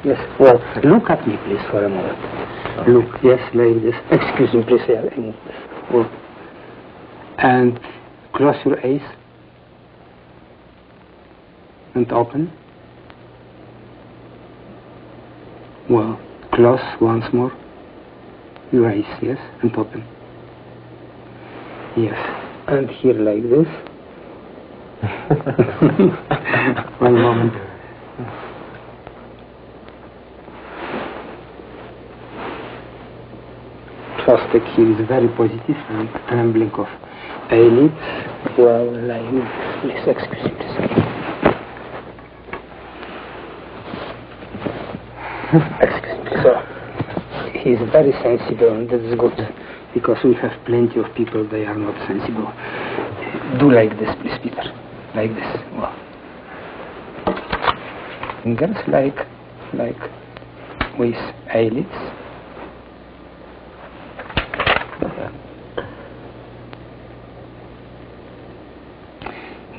Yes, well, look at me, please, for a moment. Okay. Look, yes, like this. Excuse me, please, I move this. Well, and close your eyes. And open. Well, close once more. Your eyes, yes, and open. Yes, and here like this. One moment. First here is very positive and trembling of eyelids. Well, like this. Please, excuse me, please. Excuse me, sir. He is very sensible, and that is good, because we have plenty of people, they are not sensible. Do like this, please, Peter. Like this. Wow. Fingers like with eyelids.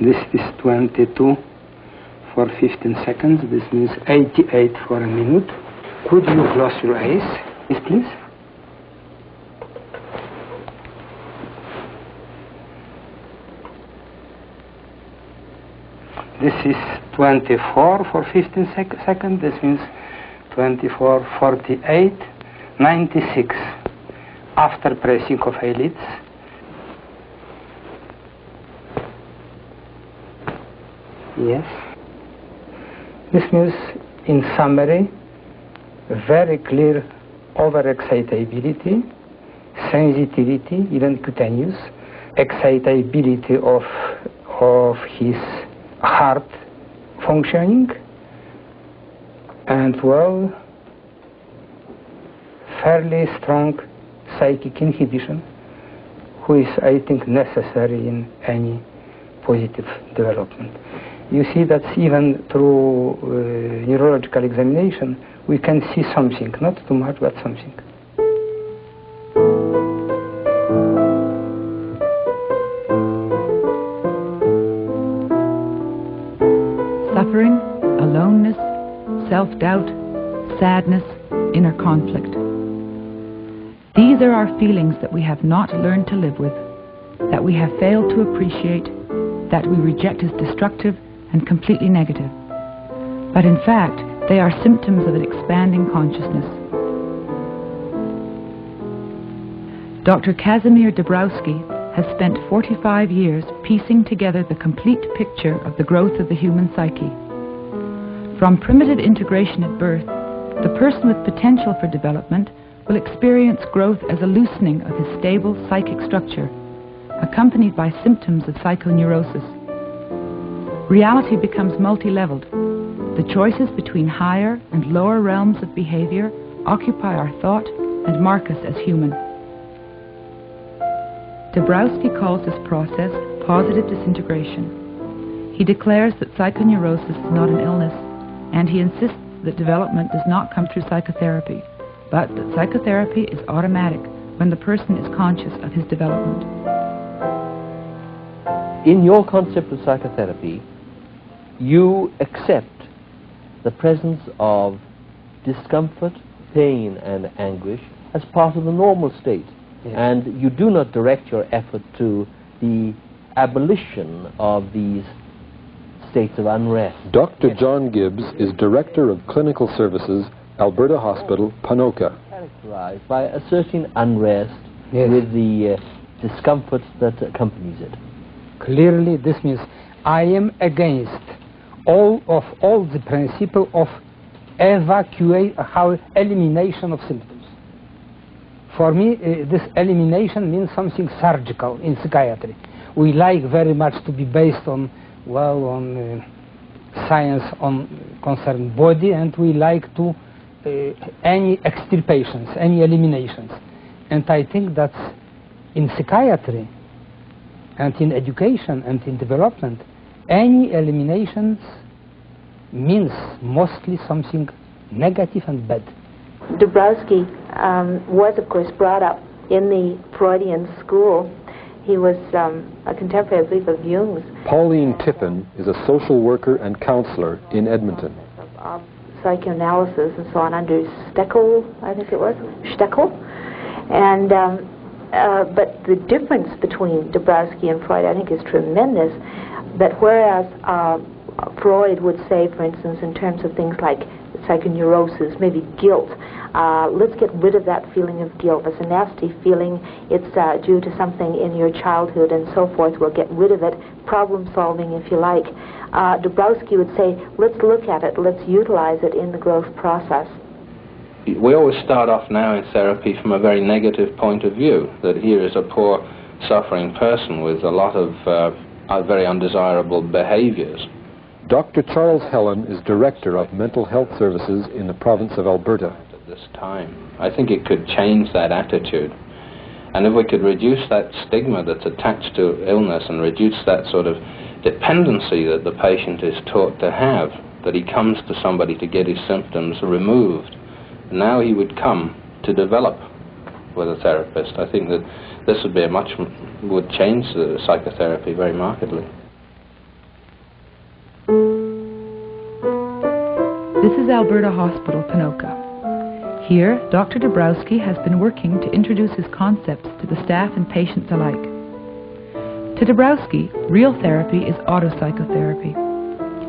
This is 22 for 15 seconds. This means 88 for a minute. Could you close your eyes, yes, please? This is 24 for 15 seconds. This means 24, 48, 96. After pressing of eyelids. Yes. This means, in summary, very clear overexcitability, sensitivity, even cutaneous, excitability of his heart functioning, and, well, fairly strong psychic inhibition, which is, I think, necessary in any positive development. You see that even through neurological examination, we can see something, not too much, but something. Suffering, aloneness, self-doubt, sadness, inner conflict. These are our feelings that we have not learned to live with, that we have failed to appreciate, that we reject as destructive and completely negative. But in fact, they are symptoms of an expanding consciousness. Dr. Kazimierz Dąbrowski has spent 45 years piecing together the complete picture of the growth of the human psyche. From primitive integration at birth, the person with potential for development will experience growth as a loosening of his stable psychic structure, accompanied by symptoms of psychoneurosis. Reality becomes multi-leveled. The choices between higher and lower realms of behavior occupy our thought and mark us as human. Dbrowski calls this process positive disintegration. He declares that psychoneurosis is not an illness, and he insists that development does not come through psychotherapy, but that psychotherapy is automatic when the person is conscious of his development. In your concept of psychotherapy, you accept the presence of discomfort, pain, and anguish as part of the normal state. Yes. And you do not direct your effort to the abolition of these states of unrest. Dr. John Gibbs is Director of Clinical Services, Alberta Hospital, Ponoka. Characterized by a certain unrest, yes, with the discomfort that accompanies it. Clearly, this means I am against all the principle of elimination of symptoms. For me, this elimination means something surgical in psychiatry. We like very much to be based on, well, on science on concerned body, and we like to any extirpations, any eliminations. And I think that in psychiatry and in education and in development, any eliminations means mostly something negative and bad. Dbrowski was, of course, brought up in the Freudian school. He was a contemporary, I believe, of Jung's. Pauline Tippin is a social worker and counselor in Edmonton. Of psychoanalysis and so on under Steckel, I think it was, Steckel. And, but the difference between Dbrowski and Freud, I think, is tremendous. That whereas Freud would say, for instance, in terms of things like psychoneurosis, maybe guilt, let's get rid of that feeling of guilt. It's a nasty feeling. It's due to something in your childhood and so forth. We'll get rid of it. Problem solving, if you like. Dbrowski would say, let's look at it. Let's utilize it in the growth process. We always start off now in therapy from a very negative point of view, that here is a poor, suffering person with a lot of very undesirable behaviors. Dr. Charles Helen is Director of Mental Health Services in the province of Alberta. At this time, I think it could change that attitude. And if we could reduce that stigma that's attached to illness and reduce that sort of dependency that the patient is taught to have, that he comes to somebody to get his symptoms removed, now he would come to develop with a therapist. I think that this would be would change the psychotherapy very markedly. This is Alberta Hospital, Ponoka. Here, Dr. Dbrowski has been working to introduce his concepts to the staff and patients alike. To Dbrowski, real therapy is autopsychotherapy.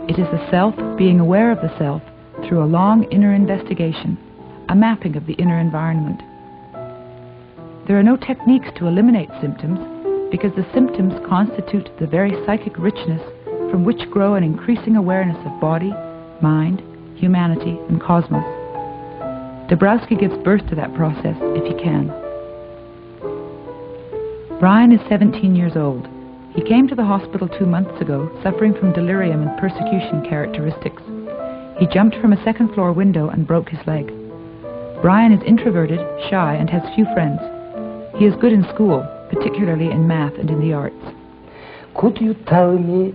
It is the self being aware of the self through a long inner investigation, a mapping of the inner environment. There are no techniques to eliminate symptoms because the symptoms constitute the very psychic richness from which grow an increasing awareness of body, mind, humanity, and cosmos. Dbrowski gives birth to that process if he can. Brian is 17 years old. He came to the hospital 2 months ago suffering from delirium and persecution characteristics. He jumped from a second-floor window and broke his leg. Brian is introverted, shy, and has few friends. He is good in school, particularly in math and in the arts. Could you tell me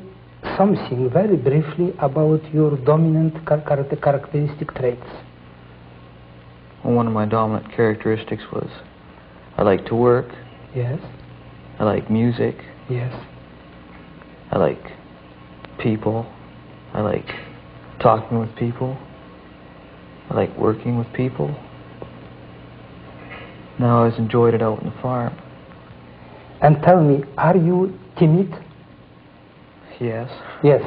something very briefly about your dominant characteristic traits? Well, one of my dominant characteristics was I like to work. Yes. I like music. Yes. I like people. I like talking with people. I like working with people. Now I always enjoyed it out on the farm. And tell me, are you timid? Yes. Yes.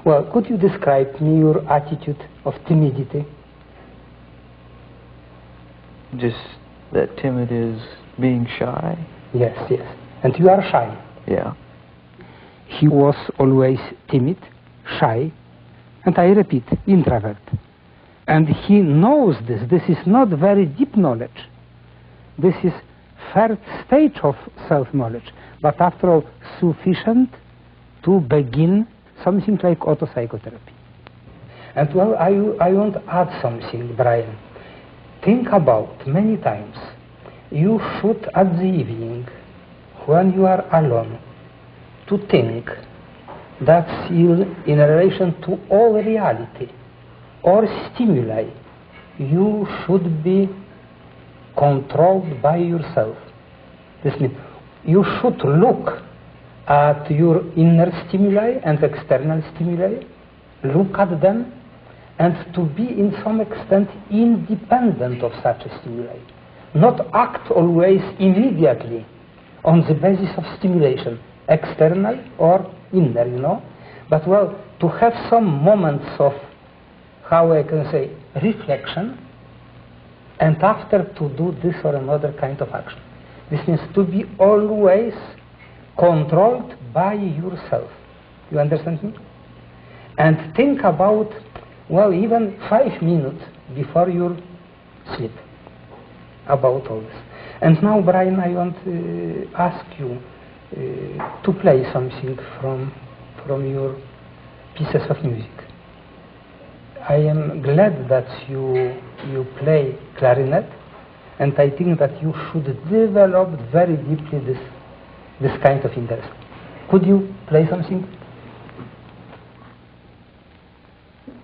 Well, could you describe me your attitude of timidity? Just that timid is being shy. Yes, yes. And you are shy. Yeah. He was always timid, shy, and I repeat, introvert. And he knows this. This is not very deep knowledge. This is third stage of self-knowledge, but after all, sufficient to begin something like autopsychotherapy. And well, I want to add something, Brian. Think about many times, you should at the evening, when you are alone, to think that's in relation to all reality or stimuli, you should be controlled by yourself. This means you should look at your inner stimuli and external stimuli, look at them, and to be in some extent independent of such a stimuli. Not act always immediately on the basis of stimulation, external or inner, you know, but well, to have some moments of, how I can say, reflection, and after to do this or another kind of action. This means to be always controlled by yourself. You understand me? And think about, well, even 5 minutes before your sleep about all this. And now, Brian, I want to ask you to play something from your pieces of music. I am glad that you play clarinet, and I think that you should develop very deeply this kind of interest. Could you play something?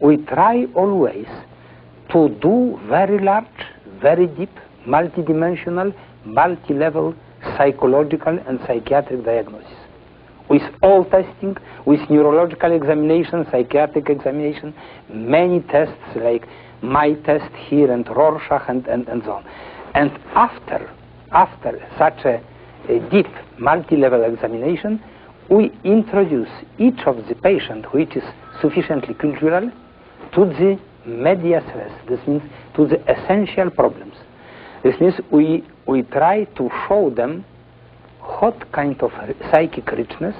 We try always to do very large, very deep, multidimensional, multi-level psychological and psychiatric diagnosis. with all testing, with neurological examination, psychiatric examination, many tests like my test here and Rorschach and so on. And after such a deep multi-level examination, we introduce each of the patient which is sufficiently cultural to the medias res. This means to the essential problems. This means we try to show them what kind of psychic richness,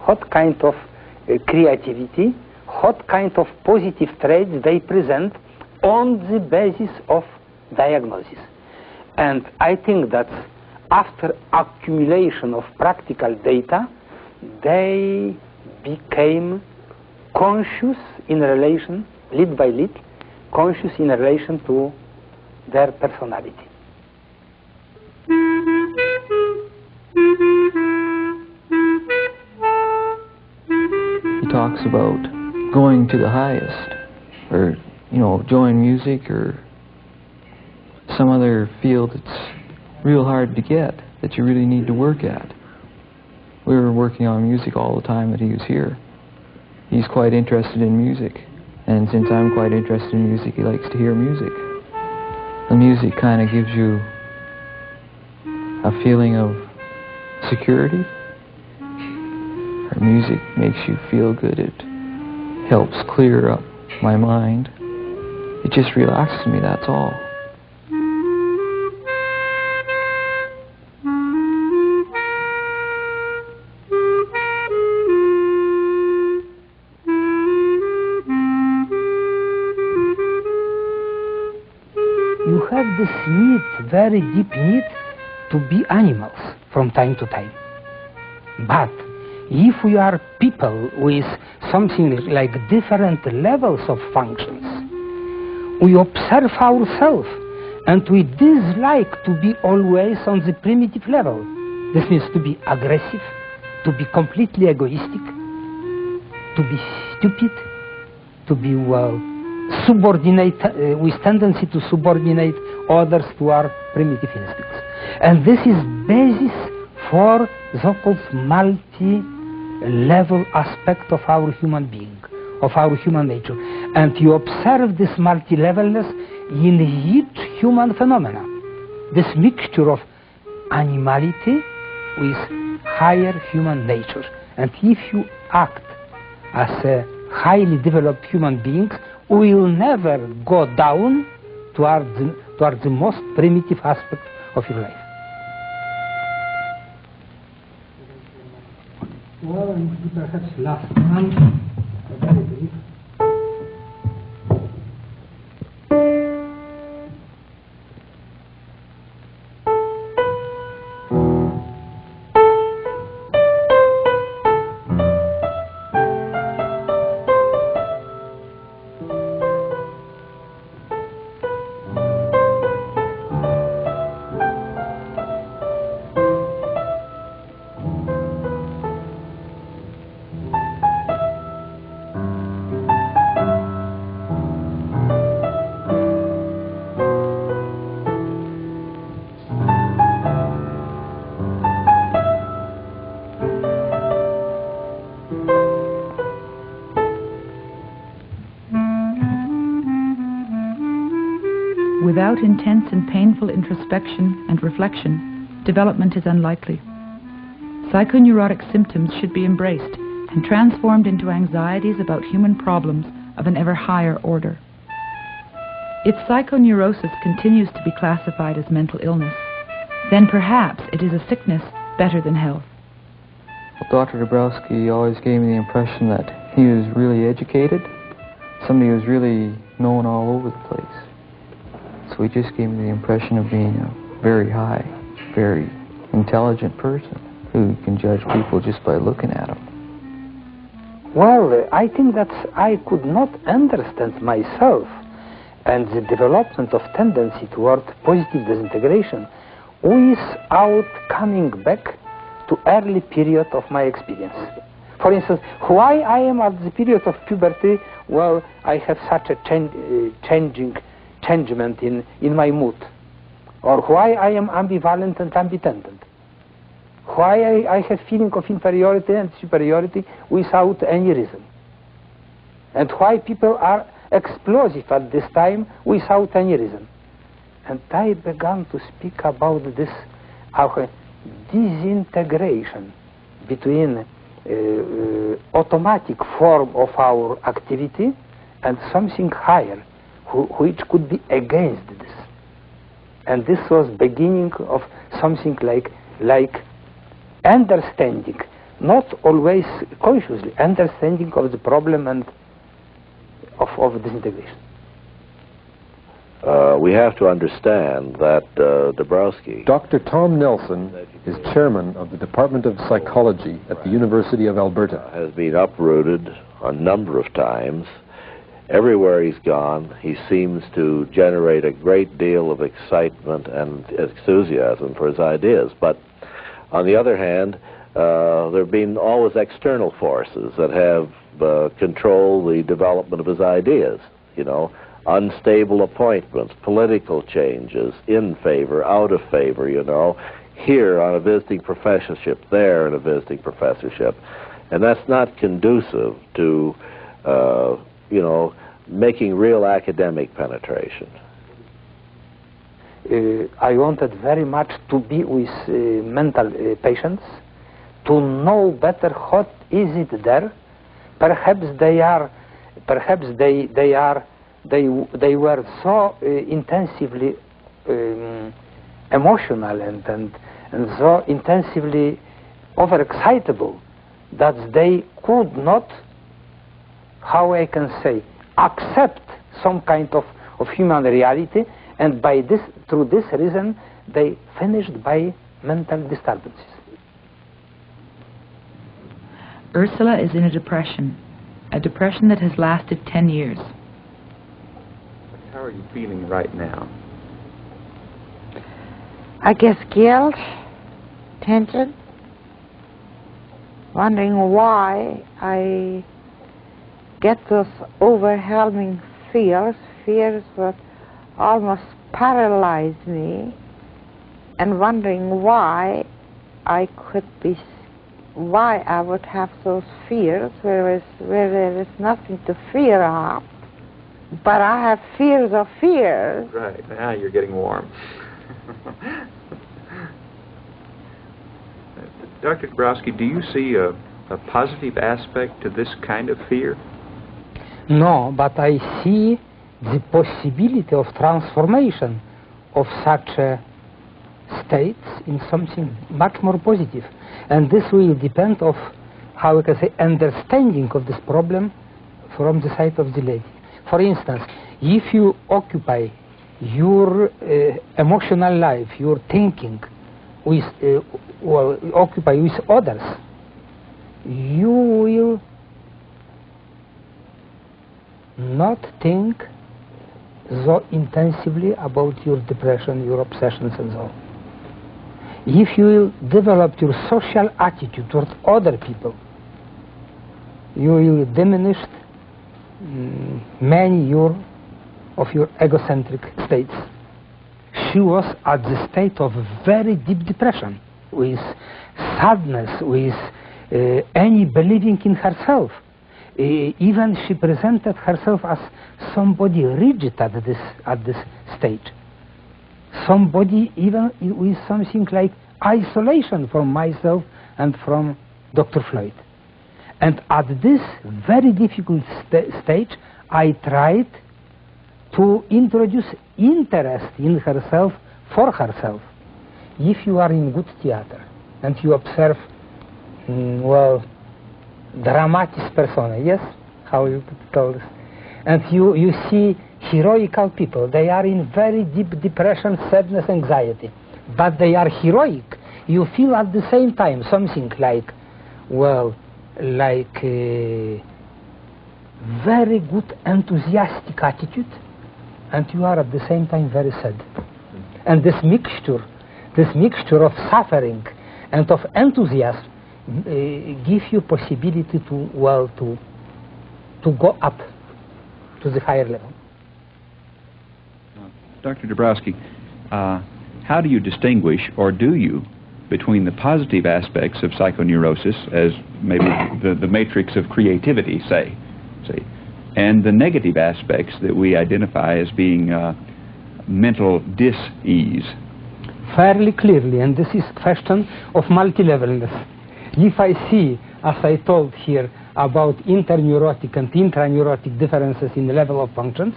what kind of creativity, what kind of positive traits they present on the basis of diagnosis. And I think that after accumulation of practical data, they became conscious in relation, lead by lead, conscious in relation to their personality. He talks about going to the highest, or, you know, join music or some other field that's real hard to get, that you really need to work at. We were working on music all the time that he was here. He's quite interested in music, and since I'm quite interested in music, he likes to hear music. The music kind of gives you a feeling of security. Or music makes you feel good. It helps clear up my mind. It just relaxes me, that's all. You have this need, very deep need, to be animals from time to time. But if we are people with something like different levels of functions, we observe ourselves and we dislike to be always on the primitive level. This means to be aggressive, to be completely egoistic, to be stupid, to be, well, subordinate, with tendency to subordinate others to our primitive instincts. And this is basis for so-called multi-level aspect of our human being, of our human nature. And you observe this multi-levelness in each human phenomena, this mixture of animality with higher human nature. And if you act as a highly developed human being, we will never go down towards the most primitive aspect of your life. Well, and perhaps last one, very brief. Without intense and painful introspection and reflection, development is unlikely. Psychoneurotic symptoms should be embraced and transformed into anxieties about human problems of an ever higher order. If psychoneurosis continues to be classified as mental illness, then perhaps it is a sickness better than health. Well, Dr. Dbrowski always gave me the impression that he was really educated, somebody who was really known all over the place. So he just gave me the impression of being a very high, very intelligent person who can judge people just by looking at them. Well, I think that I could not understand myself and the development of tendency toward positive disintegration without coming back to early period of my experience. For instance, why I am at the period of puberty, well, I have such a changement in my mood, or why I am ambivalent and ambitendent. Why I have feeling of inferiority and superiority without any reason. And why people are explosive at this time without any reason. And I began to speak about this disintegration between automatic form of our activity and something higher, which could be against this. And this was beginning of something like understanding, not always consciously, understanding of the problem and of disintegration. We have to understand that Dbrowski... Dr. Tom Nelson is chairman of the Department of Psychology at the University of Alberta. ...has been uprooted a number of times. Everywhere he's gone, he seems to generate a great deal of excitement and enthusiasm for his ideas. But on the other hand, there have been always external forces that have controlled the development of his ideas, you know. Unstable appointments, political changes, in favor, out of favor, you know, here on a visiting professorship, there in a visiting professorship. And that's not conducive to, you know, making real academic penetration. I wanted very much to be with mental patients, to know better what is it there. Perhaps they were so intensively emotional and so intensively overexcitable that they could not, how I can say, accept some kind of human reality, and by this, through this reason, they finished by mental disturbances. Ursula is in a depression that has lasted 10 years. How are you feeling right now? I guess guilt, tension, wondering why I get those overwhelming fears that almost paralyze me, and wondering why I would have those fears where there is nothing to fear of. But I have fears of fears. Right, now you're getting warm. Dr. Dbrowski, do you see a positive aspect to this kind of fear? No, but I see the possibility of transformation of such states in something much more positive. And this will depend of, how I can say, understanding of this problem from the side of the lady. For instance, if you occupy your emotional life, your thinking, with, occupy with others, you will not think so intensively about your depression, your obsessions and so on. If you develop your social attitude towards other people, you will diminish many of your egocentric states. She was at the state of very deep depression, with sadness, with any believing in herself. Even she presented herself as somebody rigid at this stage. Somebody even with something like isolation from myself and from Dr. Floyd. And at this very difficult stage, I tried to introduce interest in herself for herself. If you are in good theater and you observe, dramatis personae, yes? How you call this? And you see heroical people. They are in very deep depression, sadness, anxiety. But they are heroic. You feel at the same time something like, very good enthusiastic attitude, and you are at the same time very sad. And this mixture of suffering and of enthusiasm give you possibility to go up to the higher level. Dr. Dbrowski, how do you distinguish, or do you between the positive aspects of psychoneurosis, as maybe the matrix of creativity, say, and the negative aspects that we identify as being mental dis-ease? Fairly clearly, and this is question of multi-levelness. If I see, as I told here, about interneurotic and intraneurotic differences in the level of functions,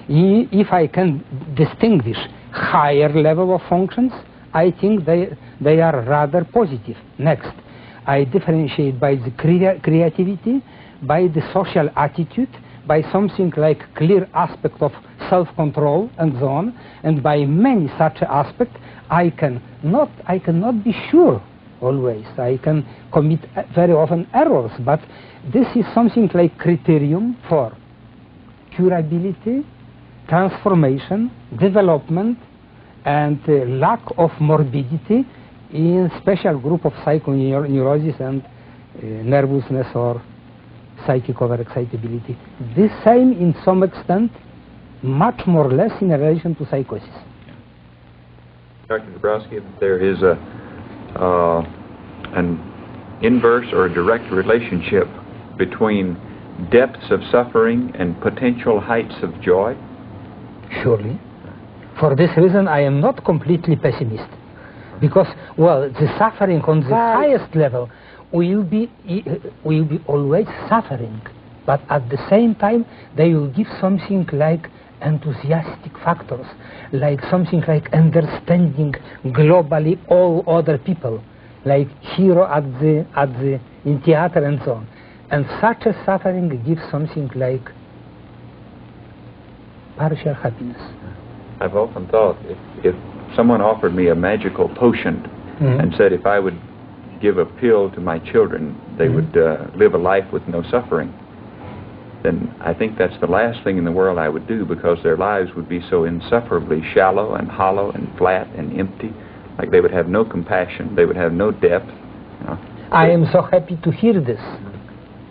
if I can distinguish higher level of functions, I think they are rather positive. Next, I differentiate by the creativity, by the social attitude, by something like clear aspect of self-control and so on, and by many such aspects, I cannot be sure always. I can commit very often errors, but this is something like criterion for curability, transformation, development, and lack of morbidity in special group of psychoneurosis and nervousness or psychic overexcitability. This same, in some extent, much more or less in relation to psychosis. Dr. Dbrowski, there is an inverse or direct relationship between depths of suffering and potential heights of joy? Surely. For this reason, I am not completely pessimist. Because, well, the suffering on the highest level will be always suffering. But at the same time, they will give something like enthusiastic factors, like something like understanding globally all other people, like hero in theater and so on. And such a suffering gives something like partial happiness. I've often thought if someone offered me a magical potion and said if I would give a pill to my children, they would live a life with no suffering, then I think that's the last thing in the world I would do, because their lives would be so insufferably shallow and hollow and flat and empty, like they would have no compassion, they would have no depth. You know. I am so happy to hear this.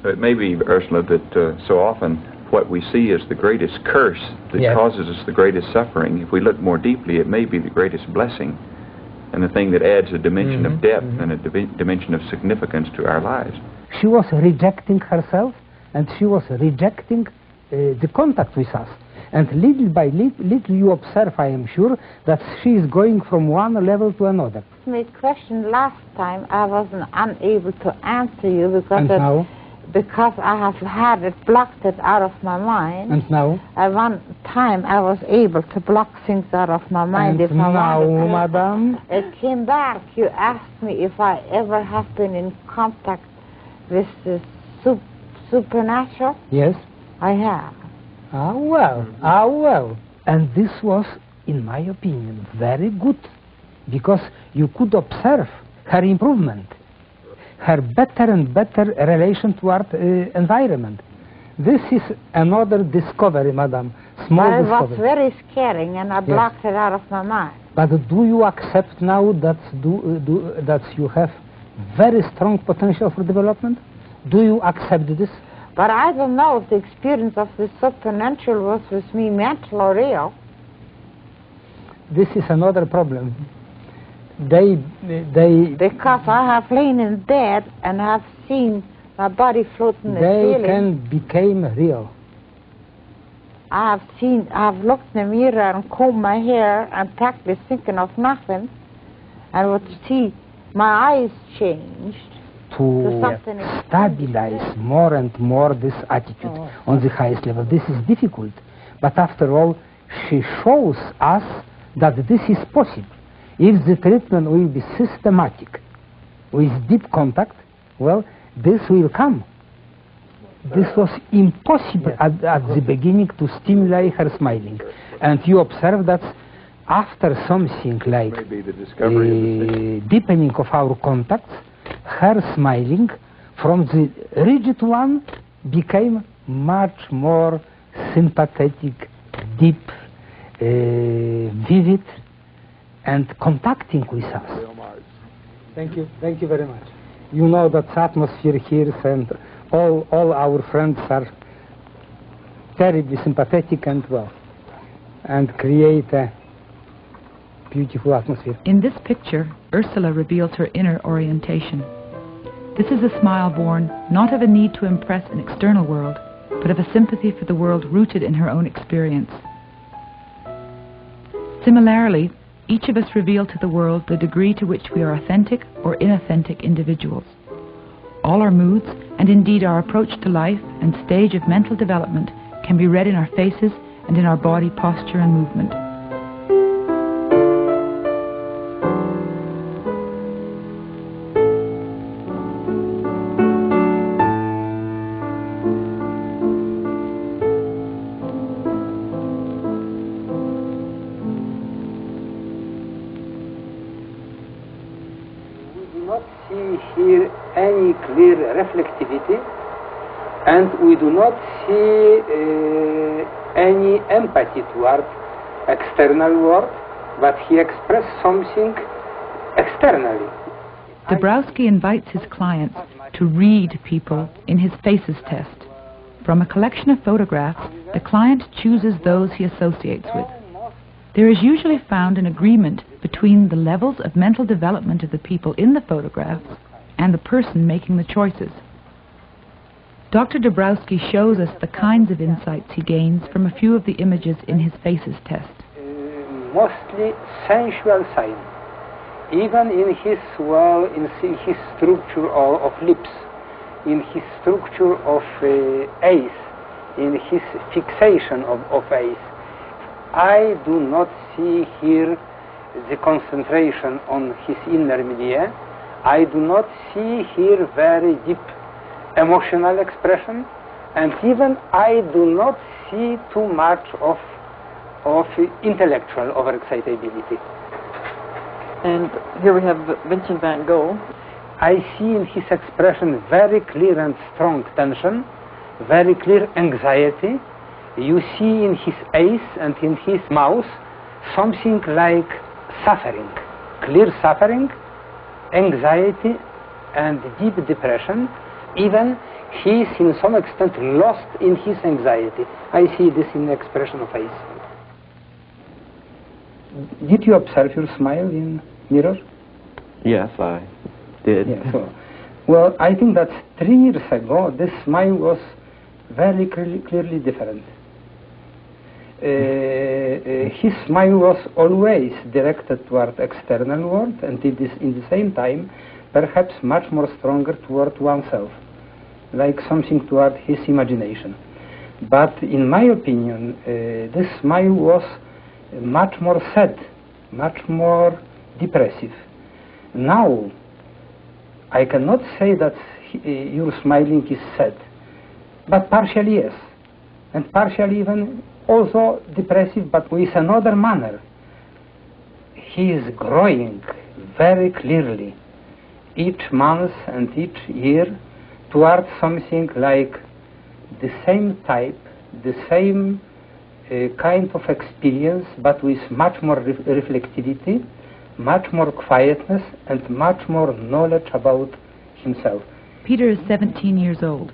So it may be, Ursula, that so often what we see as the greatest curse that causes us the greatest suffering, if we look more deeply, it may be the greatest blessing, and the thing that adds a dimension of depth and a dimension of significance to our lives. She was rejecting herself, and she was rejecting the contact with us. And little by little you observe, I am sure, that she is going from one level to another. My question last time, I wasn't unable to answer you because I have had it blocked out of my mind. And now? At one time I was able to block things out of my mind. And now, madam? It came back. You asked me if I ever have been in contact with the supernatural. Yes. I have. Ah, well. And this was, in my opinion, very good, because you could observe her improvement, her better and better relation toward environment. This is another discovery, madam, small discovery. It was very scaring, and I blocked it out of my mind. But do you accept now that you have very strong potential for development? Do you accept this? But I don't know if the experience of the supernatural was with me mental or real. This is another problem. Because I have lain in bed and have seen my body floating in the ceiling. They can become real. I have looked in the mirror and combed my hair and practically thinking of nothing, and would see my eyes changed. To stabilize more and more this attitude on the highest level. This is difficult, but after all, she shows us that this is possible. If the treatment will be systematic, with deep contact, well, this will come. This was impossible at the beginning to stimulate her smiling. And you observe that after something like deepening of our contacts, her smiling from the rigid one became much more sympathetic, deep, vivid, and contacting with us. Thank you very much. You know that atmosphere here, and all our friends are terribly sympathetic and well, and create a beautiful atmosphere. In this picture, Ursula reveals her inner orientation. This is a smile born not of a need to impress an external world, but of a sympathy for the world rooted in her own experience. Similarly, each of us reveal to the world the degree to which we are authentic or inauthentic individuals. All our moods, and indeed our approach to life and stage of mental development, can be read in our faces and in our body posture and movement. Here any clear reflectivity, and we do not see any empathy toward external world, but he expressed something externally. Dbrowski invites his clients to read people in his faces test. From a collection of photographs, the client chooses those he associates with. There is usually found an agreement between the levels of mental development of the people in the photographs and the person making the choices. Dr. Dbrowski shows us the kinds of insights he gains from a few of the images in his faces test. Mostly sensual sign, even in his his structure of lips, in his structure of eyes, in his fixation of eyes. I do not see here the concentration on his inner milieu. I do not see here very deep emotional expression, and even I do not see too much of intellectual overexcitability. And here we have Vincent van Gogh. I see in his expression very clear and strong tension, very clear anxiety. You see in his eyes and in his mouth something like suffering, clear suffering, anxiety and deep depression. Even he is in some extent lost in his anxiety. I see this in the expression of face. Did you observe your smile in mirror? Yes, I did. Yeah, so, well, I think that 3 years ago this smile was very clearly different. His smile was always directed toward external world, and it is in the same time perhaps much more stronger toward oneself, like something toward his imagination. But in my opinion, this smile was much more sad, much more depressive. Now, I cannot say that your smiling is sad, but partially yes, and partially even also depressive, but with another manner. He is growing very clearly each month and each year towards something like the same type, the same kind of experience, but with much more reflectivity, much more quietness, and much more knowledge about himself. Peter is 17 years old.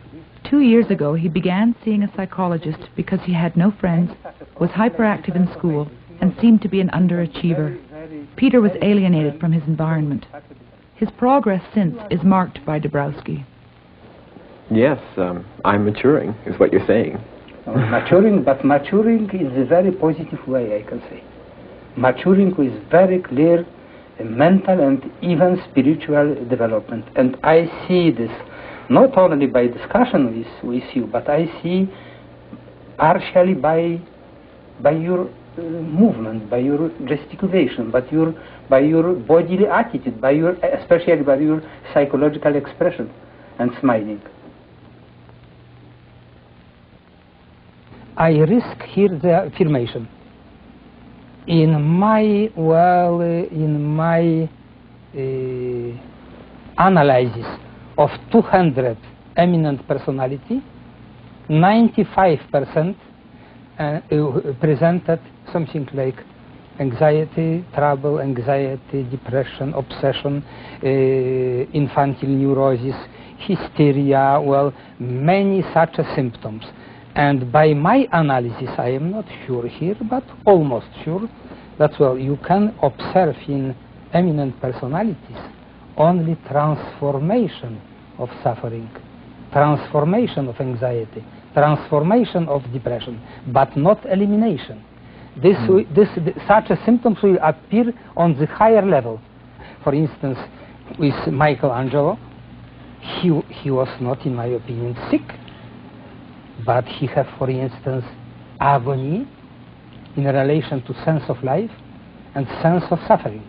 2 years ago, he began seeing a psychologist because he had no friends, was hyperactive in school, and seemed to be an underachiever. Peter was alienated from his environment. His progress since is marked by Dbrowski. Yes, I'm maturing, is what you're saying. Maturing, but maturing in a very positive way, I can say. Maturing with very clear mental and even spiritual development. And I see this not only by discussion with you, but I see partially by your movement, by your gesticulation, by your bodily attitude, especially by your psychological expression and smiling. I risk here the affirmation. In my analysis of 200 eminent personality, 95% presented something like anxiety, trouble, anxiety, depression, obsession, infantile neurosis, hysteria, well, many such symptoms. And by my analysis, I am not sure here, but almost sure, That's well, you can observe in eminent personalities only transformation of suffering, transformation of anxiety, transformation of depression, but not elimination. Such a symptoms will appear on the higher level. For instance, with Michelangelo, he was not, in my opinion, sick, but he had, for instance, agony in relation to sense of life and sense of suffering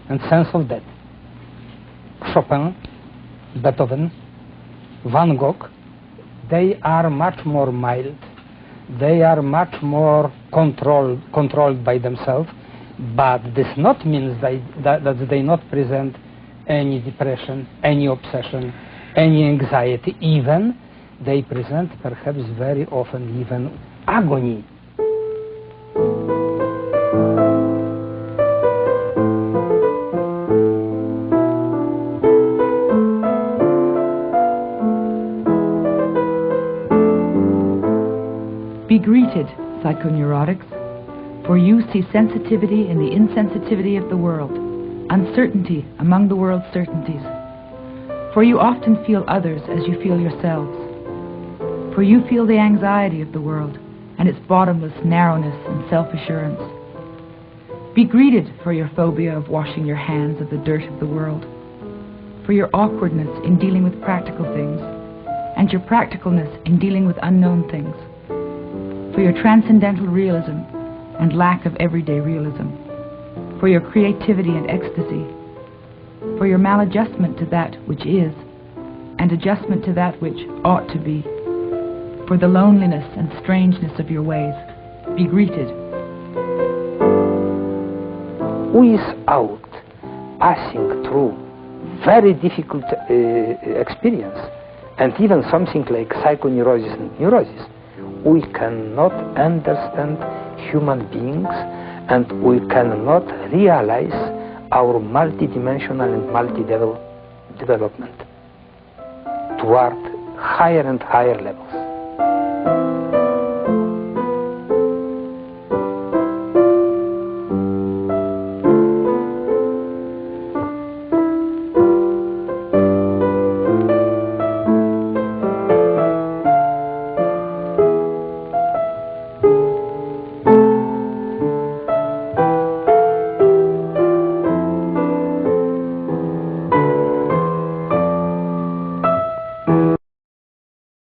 and sense of death. Chopin, Beethoven, Van Gogh, they are much more mild, they are much more controlled by themselves, but this not means that they not present any depression, any obsession, any anxiety, even they present perhaps very often even agony. Be greeted, Psychoneurotics, for you see sensitivity in the insensitivity of the world, uncertainty among the world's certainties. For you often feel others as you feel yourselves. For you feel the anxiety of the world and its bottomless narrowness and self-assurance. Be greeted for your phobia of washing your hands of the dirt of the world, for your awkwardness in dealing with practical things, and your practicalness in dealing with unknown things, for your transcendental realism and lack of everyday realism, for your creativity and ecstasy, for your maladjustment to that which is, and adjustment to that which ought to be, for the loneliness and strangeness of your ways. Be greeted. Who is out passing through very difficult experience, and even something like psychoneurosis and neurosis, we cannot understand human beings, and we cannot realize our multidimensional and multi-level development toward higher and higher levels.